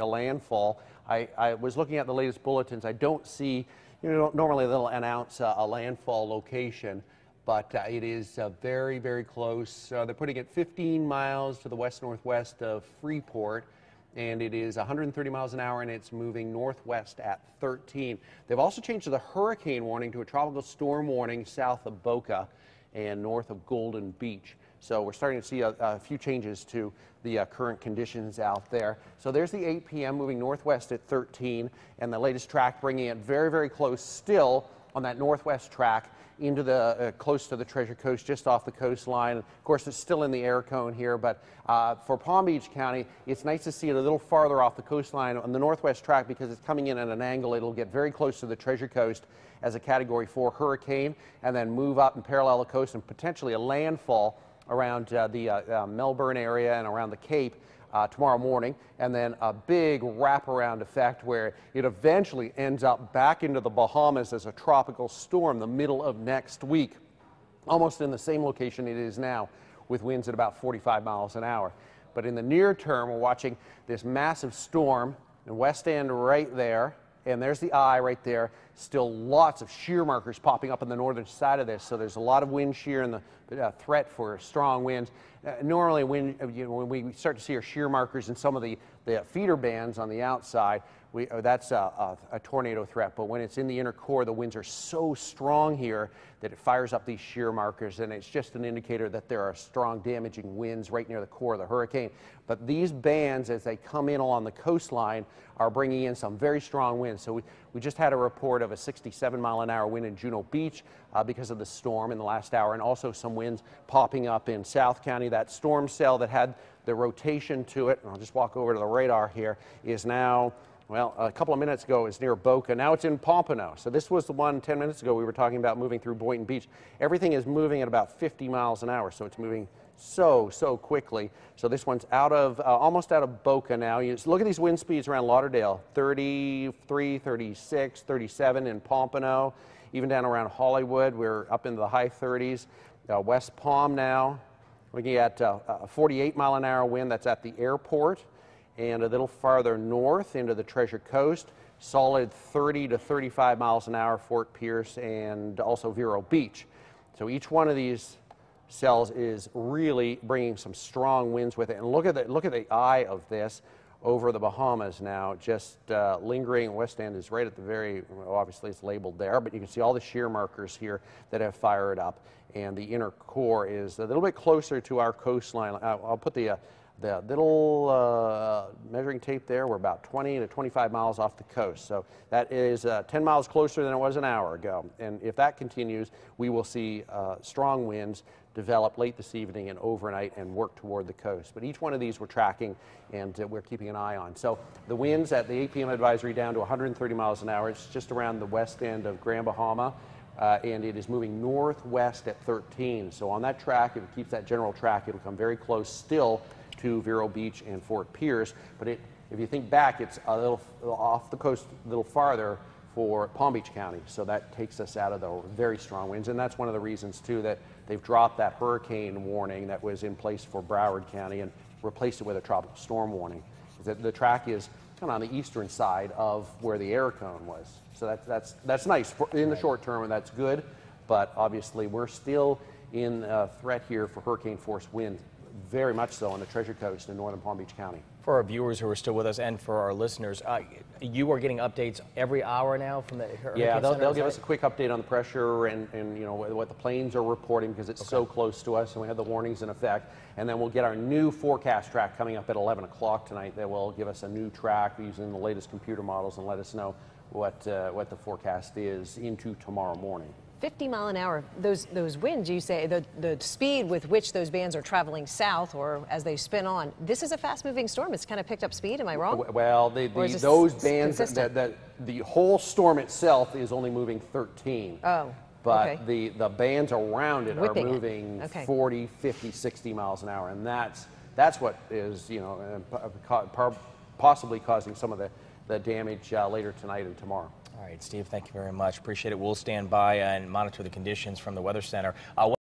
A landfall. I was looking at the latest bulletins. I don't see, normally they'll announce a landfall location, but it is very, very close. They're putting it 15 miles to the west-northwest of Freeport, and it is 130 miles an hour, and it's moving northwest at 13. They've also changed the hurricane warning to a tropical storm warning south of Boca and north of Golden Beach. So we're starting to see a few changes to the current conditions out there. So there's the 8 p.m. moving northwest at 13, and the latest track bringing it very, very close still on that northwest track into the close to the Treasure Coast, just off the coastline. Of course, it's still in the air cone here, but for Palm Beach County, it's nice to see it a little farther off the coastline on the northwest track because it's coming in at an angle. It'll get very close to the Treasure Coast as a Category 4 hurricane, and then move up and parallel the coast and potentially a landfall around the Melbourne area and around the Cape tomorrow morning, and then a big wraparound effect where it eventually ends up back into the Bahamas as a tropical storm the middle of next week, almost in the same location it is now, with winds at about 45 miles an hour. But in the near term, we're watching this massive storm in West End right there, and there's the eye right there. Still lots of shear markers popping up on the northern side of this, so there's a lot of wind shear and the threat for strong winds. Normally when we start to see our shear markers in some of the feeder bands on the outside, that's a tornado threat. But when it's in the inner core, the winds are so strong here that it fires up these shear markers, and it's just an indicator that there are strong damaging winds right near the core of the hurricane. But these bands, as they come in along the coastline, are bringing in some very strong winds. So we just had a report of a 67-mile-an-hour wind in Juno Beach because of the storm in the last hour, and also some winds popping up in South County. That storm cell that had the rotation to it, and I'll just walk over to the radar here, is now, well, a couple of minutes ago is near Boca. Now it's in Pompano. So this was the one 10 minutes ago we were talking about moving through Boynton Beach. Everything is moving at about 50 miles an hour, so it's moving so quickly. So this one's out of almost out of Boca now. You look at these wind speeds around Lauderdale: 33, 36, 37 in Pompano, even down around Hollywood. We're up into the high 30s. West Palm now, looking at a 48-mile-an-hour wind. That's at the airport. And a little farther north into the Treasure Coast, solid 30 to 35 miles an hour, Fort Pierce and also Vero Beach. So each one of these cells is really bringing some strong winds with it. And look at the eye of this over the Bahamas now, just lingering. West End is right at the very, obviously it's labeled there, but you can see all the shear markers here that have fired up. And the inner core is a little bit closer to our coastline. I'll put the little measuring tape there. We're about 20 to 25 miles off the coast. So that is 10 miles closer than it was an hour ago. And if that continues, we will see strong winds develop late this evening and overnight and work toward the coast. But each one of these we're tracking, and we're keeping an eye on. So the winds at the 8 p.m. advisory down to 130 miles an hour. It's just around the west end of Grand Bahama. And it is moving northwest at 13. So on that track, if it keeps that general track, it'll come very close still to Vero Beach and Fort Pierce. But if you think back, it's a little off the coast, a little farther for Palm Beach County. So that takes us out of the very strong winds. And that's one of the reasons, too, that they've dropped that hurricane warning that was in place for Broward County and replaced it with a tropical storm warning. The track is kind of on the eastern side of where the air cone was. So that's nice in the short term, and that's good. But obviously, we're still in threat here for hurricane force winds, very much so on the Treasure Coast in northern Palm Beach County. For our viewers who are still with us and for our listeners, you are getting updates every hour now from the hurricane center? Yeah, they'll give us a quick update on the pressure and what the planes are reporting, because it's so close to us, and we have the warnings in effect. And then we'll get our new forecast track coming up at 11 o'clock tonight. That will give us a new track using the latest computer models and let us know what the forecast is into tomorrow morning. 50 mile an hour, those winds, you say, the speed with which those bands are traveling south or as they spin on, this is a fast-moving storm. It's kind of picked up speed, am I wrong? Well, those bands, the whole storm itself is only moving 13. Oh, but the bands around it Whipping are moving 40, 50, 60 miles an hour, and that's what is, possibly causing some of the damage later tonight and tomorrow. All right, Steve, thank you very much. Appreciate it. We'll stand by and monitor the conditions from the Weather Center.